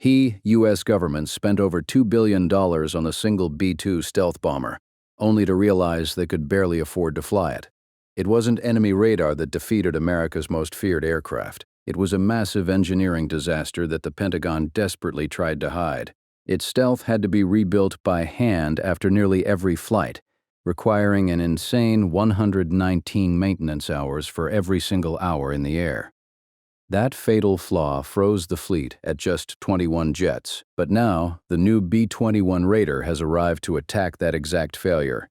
U.S. government spent over $2 billion on a single B-2 stealth bomber, only to realize they could barely afford to fly it. It wasn't enemy radar that defeated America's most feared aircraft. It was a massive engineering disaster that the Pentagon desperately tried to hide. Its stealth had to be rebuilt by hand after nearly every flight, requiring an insane 119 maintenance hours for every single hour in the air. That fatal flaw froze the fleet at just 21 jets, but now the new B-21 Raider has arrived to attack that exact failure.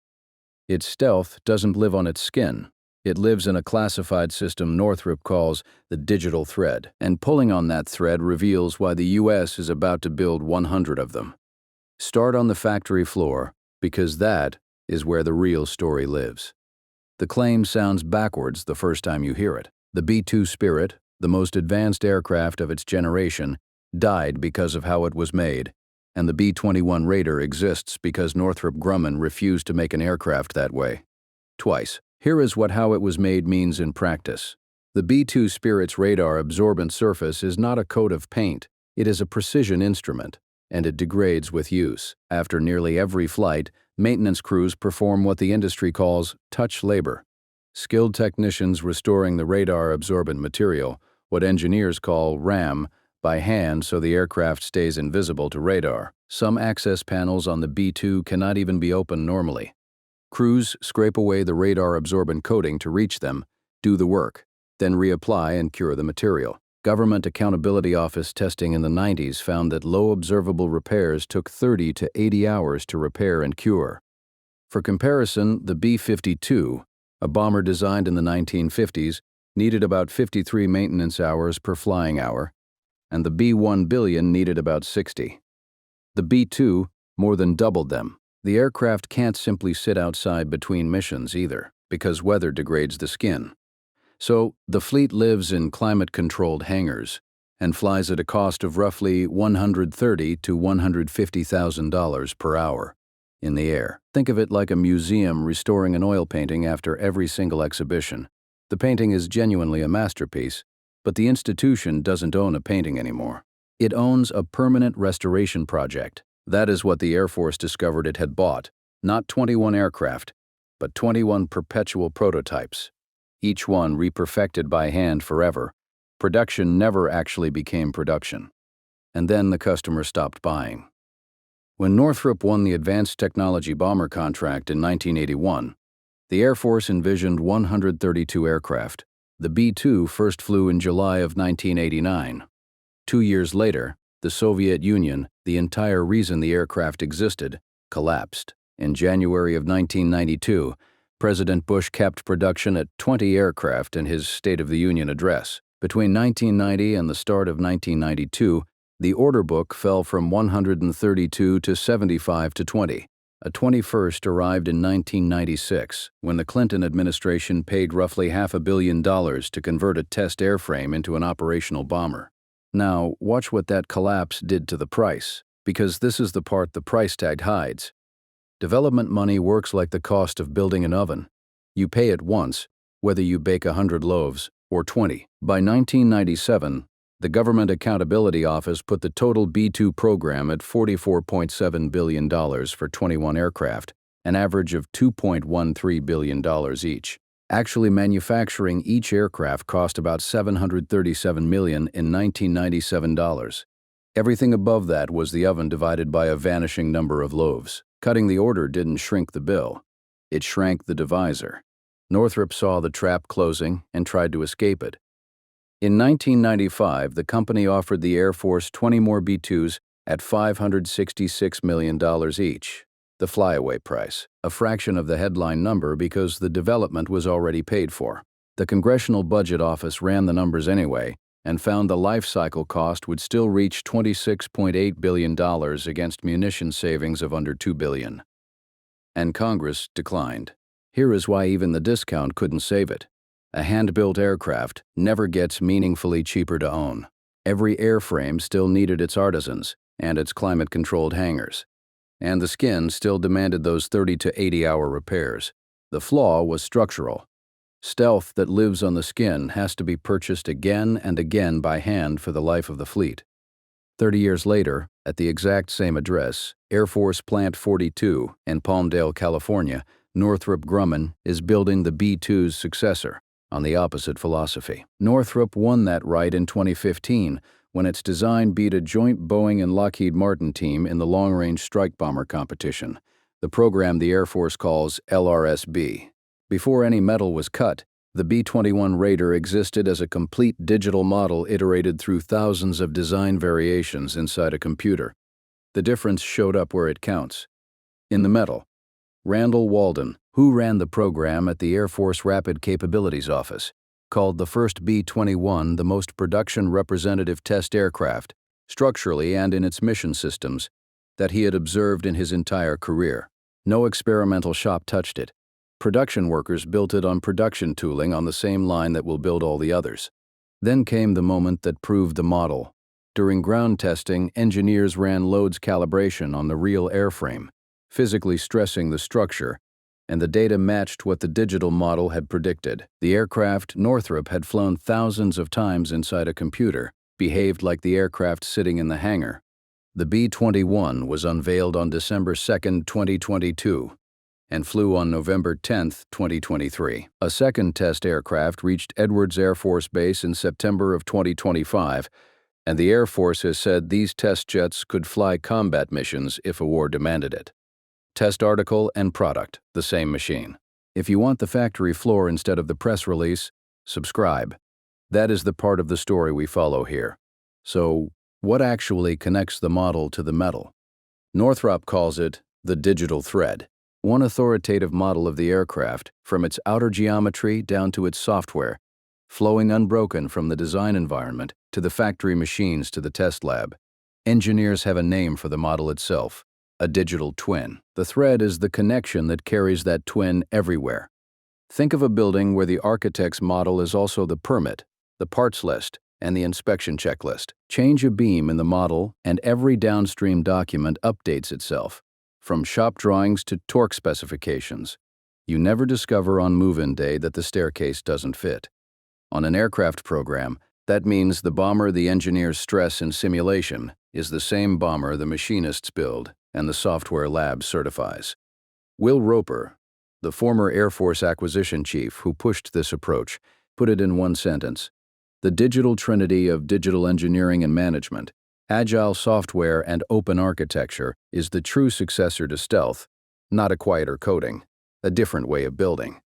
Its stealth doesn't live on its skin. It lives in a classified system Northrop calls the digital thread, and pulling on that thread reveals why the U.S. is about to build 100 of them. Start on the factory floor, because that is where the real story lives. The claim sounds backwards the first time you hear it. The B-2 Spirit, the most advanced aircraft of its generation, died because of how it was made, and the B-21 Raider exists because Northrop Grumman refused to make an aircraft that way. Twice. Here is what how it was made means in practice. The B-2 Spirit's radar absorbent surface is not a coat of paint. It is a precision instrument, and it degrades with use. After nearly every flight, maintenance crews perform what the industry calls touch labor. Skilled technicians restoring the radar absorbent material, what engineers call RAM, by hand so the aircraft stays invisible to radar. Some access panels on the B-2 cannot even be opened normally. Crews scrape away the radar absorbent coating to reach them, do the work, then reapply and cure the material. Government Accountability Office testing in the 90s found that low observable repairs took 30 to 80 hours to repair and cure. For comparison, the B-52, a bomber designed in the 1950s, needed about 53 maintenance hours per flying hour, and the B-1 billion needed about 60. The B-2 more than doubled them. The aircraft can't simply sit outside between missions either, because weather degrades the skin. So, the fleet lives in climate-controlled hangars and flies at a cost of roughly $130,000 to $150,000 per hour in the air. Think of it like a museum restoring an oil painting after every single exhibition. The painting is genuinely a masterpiece, but the institution doesn't own a painting anymore. It owns a permanent restoration project. That is what the Air Force discovered it had bought, not 21 aircraft, but 21 perpetual prototypes, each one reperfected by hand forever. Production never actually became production. And then the customer stopped buying. When Northrop won the Advanced Technology Bomber contract in 1981, the Air Force envisioned 132 aircraft. The B-2 first flew in July of 1989. 2 years later, the Soviet Union, the entire reason the aircraft existed, collapsed. In January of 1992, President Bush capped production at 20 aircraft in his State of the Union address. Between 1990 and the start of 1992, the order book fell from 132 to 75 to 20. A 21st arrived in 1996, when the Clinton administration paid roughly $500 million to convert a test airframe into an operational bomber. Now, watch what that collapse did to the price, because this is the part the price tag hides. Development money works like the cost of building an oven. You pay it once, whether you bake 100 loaves or 20. By 1997, the Government Accountability Office put the total B-2 program at $44.7 billion for 21 aircraft, an average of $2.13 billion each. Actually manufacturing each aircraft cost about $737 million in 1997 dollars. Everything above that was the oven divided by a vanishing number of loaves. Cutting the order didn't shrink the bill. It shrank the divisor. Northrop saw the trap closing and tried to escape it. In 1995, the company offered the Air Force 20 more B-2s at $566 million each, the flyaway price, a fraction of the headline number because the development was already paid for. The Congressional Budget Office ran the numbers anyway and found the life cycle cost would still reach $26.8 billion against munition savings of under $2 billion. And Congress declined. Here is why even the discount couldn't save it. A hand-built aircraft never gets meaningfully cheaper to own. Every airframe still needed its artisans and its climate-controlled hangars. And the skin still demanded those 30 to 80-hour repairs. The flaw was structural. Stealth that lives on the skin has to be purchased again and again by hand for the life of the fleet. 30 years later, at the exact same address, Air Force Plant 42 in Palmdale, California, Northrop Grumman is building the B-2's successor on the opposite philosophy. Northrop won that right in 2015 when its design beat a joint Boeing and Lockheed Martin team in the long-range strike bomber competition, the program the Air Force calls LRSB. Before any metal was cut, the B-21 Raider existed as a complete digital model iterated through thousands of design variations inside a computer. The difference showed up where it counts. In the metal. Randall Walden, who ran the program at the Air Force Rapid Capabilities Office, called the first B-21 the most production representative test aircraft, structurally and in its mission systems, that he had observed in his entire career. No experimental shop touched it. Production workers built it on production tooling on the same line that will build all the others. Then came the moment that proved the model. During ground testing, engineers ran loads calibration on the real airframe, physically stressing the structure, and the data matched what the digital model had predicted. The aircraft Northrop had flown thousands of times inside a computer, behaved like the aircraft sitting in the hangar. The B-21 was unveiled on December 2, 2022, and flew on November 10, 2023. A second test aircraft reached Edwards Air Force Base in September of 2025, and the Air Force has said these test jets could fly combat missions if a war demanded it. Test article and product, the same machine. If you want the factory floor instead of the press release, subscribe. That is the part of the story we follow here. So, what actually connects the model to the metal? Northrop calls it the digital thread. One authoritative model of the aircraft, from its outer geometry down to its software, flowing unbroken from the design environment to the factory machines to the test lab. Engineers have a name for the model itself, a digital twin. The thread is the connection that carries that twin everywhere. Think of a building where the architect's model is also the permit, the parts list, and the inspection checklist. Change a beam in the model, and every downstream document updates itself, from shop drawings to torque specifications. You never discover on move-in day that the staircase doesn't fit. On an aircraft program, that means the bomber the engineers stress in simulation is the same bomber the machinists build and the software lab certifies. Will Roper, the former Air Force acquisition chief who pushed this approach, put it in one sentence: the digital trinity of digital engineering and management, agile software and open architecture, is the true successor to stealth, not a quieter coding, a different way of building.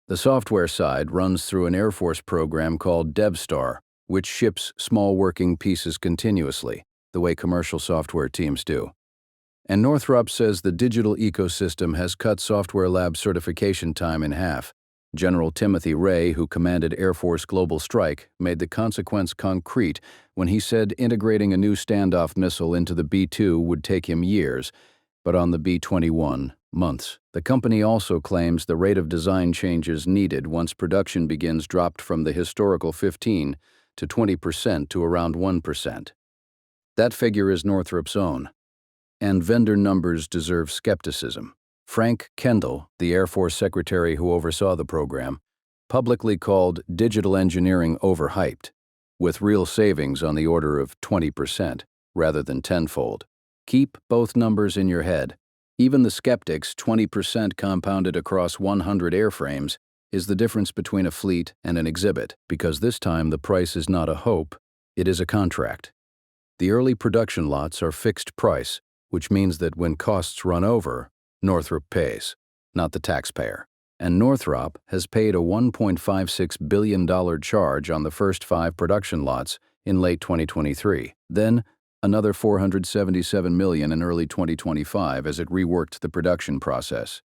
The software side runs through an Air Force program called DevStar, which ships small working pieces continuously, the way commercial software teams do. And Northrop says the digital ecosystem has cut software lab certification time in half. General Timothy Ray, who commanded Air Force Global Strike, made the consequence concrete when he said integrating a new standoff missile into the B-2 would take him years, but on the B-21, months. The company also claims the rate of design changes needed once production begins dropped from the historical 15 to 20% to around 1%. That figure is Northrop's own, and vendor numbers deserve skepticism. Frank Kendall, the Air Force secretary who oversaw the program, publicly called digital engineering overhyped, with real savings on the order of 20% rather than tenfold. Keep both numbers in your head. Even the skeptics' 20% compounded across 100 airframes is the difference between a fleet and an exhibit, because this time the price is not a hope, it is a contract. The early production lots are fixed price, which means that when costs run over, Northrop pays, not the taxpayer. And Northrop has paid a $1.56 billion charge on the first 5 production lots in late 2023. Then, another $477 million in early 2025 as it reworked the production process.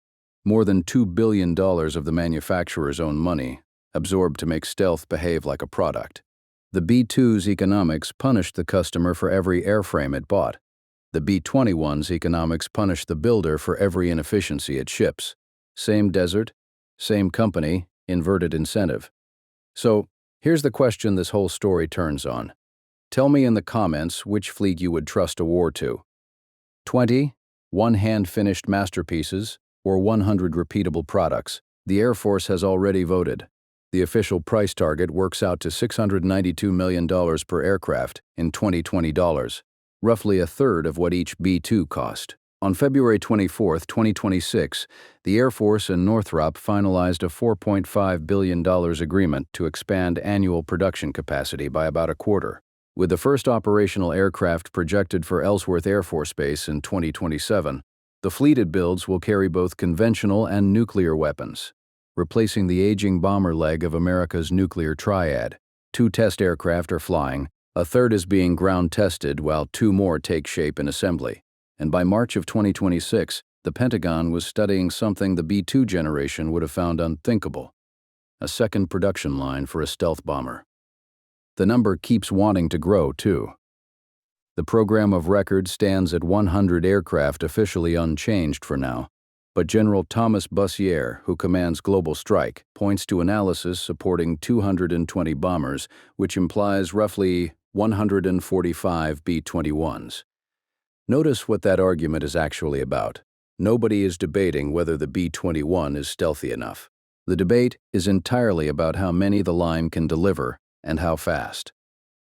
More than $2 billion of the manufacturer's own money, absorbed to make stealth behave like a product. The B-2's economics punished the customer for every airframe it bought. The B-21's economics punished the builder for every inefficiency it ships. Same desert, same company, inverted incentive. So, here's the question this whole story turns on. Tell me in the comments which fleet you would trust a war to. 20 one-hand-finished masterpieces or 100 repeatable products. The Air Force has already voted. The official price target works out to $692 million per aircraft in 2020 dollars. roughly a third of what each B-2 cost. On February 24, 2026, the Air Force and Northrop finalized a $4.5 billion agreement to expand annual production capacity by about a quarter. With the first operational aircraft projected for Ellsworth Air Force Base in 2027, the fleeted builds will carry both conventional and nuclear weapons, replacing the aging bomber leg of America's nuclear triad. 2 test aircraft are flying, a third is being ground tested while 2 more take shape in assembly. And by March of 2026, the Pentagon was studying something the B-2 generation would have found unthinkable: a second production line for a stealth bomber. The number keeps wanting to grow, too. The program of record stands at 100 aircraft, officially unchanged for now, but General Thomas Bussière, who commands Global Strike, points to analysis supporting 220 bombers, which implies roughly 145 B-21s. Notice what that argument is actually about. Nobody is debating whether the B-21 is stealthy enough. The debate is entirely about how many the line can deliver and how fast.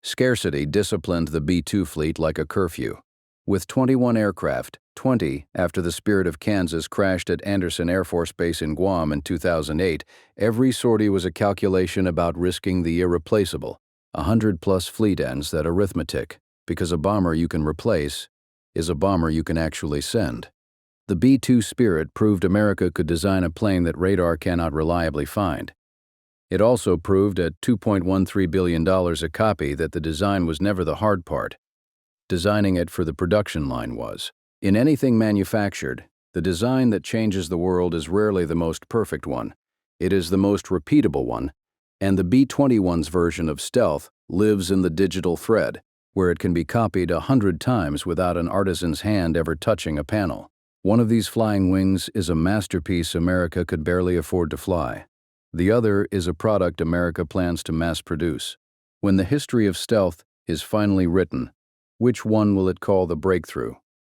Scarcity disciplined the B-2 fleet like a curfew. With 21 aircraft, 20 after the Spirit of Kansas crashed at Andersen Air Force Base in Guam in 2008, every sortie was a calculation about risking the irreplaceable. 100+ fleet ends that arithmetic, because a bomber you can replace is a bomber you can actually send. The B-2 Spirit proved America could design a plane that radar cannot reliably find. It also proved at $2.13 billion a copy that the design was never the hard part. Designing it for the production line was. In anything manufactured, the design that changes the world is rarely the most perfect one. It is the most repeatable one, and the B-21's version of stealth lives in the digital thread, where it can be copied 100 times without an artisan's hand ever touching a panel. One of these flying wings is a masterpiece America could barely afford to fly. The other is a product America plans to mass produce. When the history of stealth is finally written, which one will it call the breakthrough?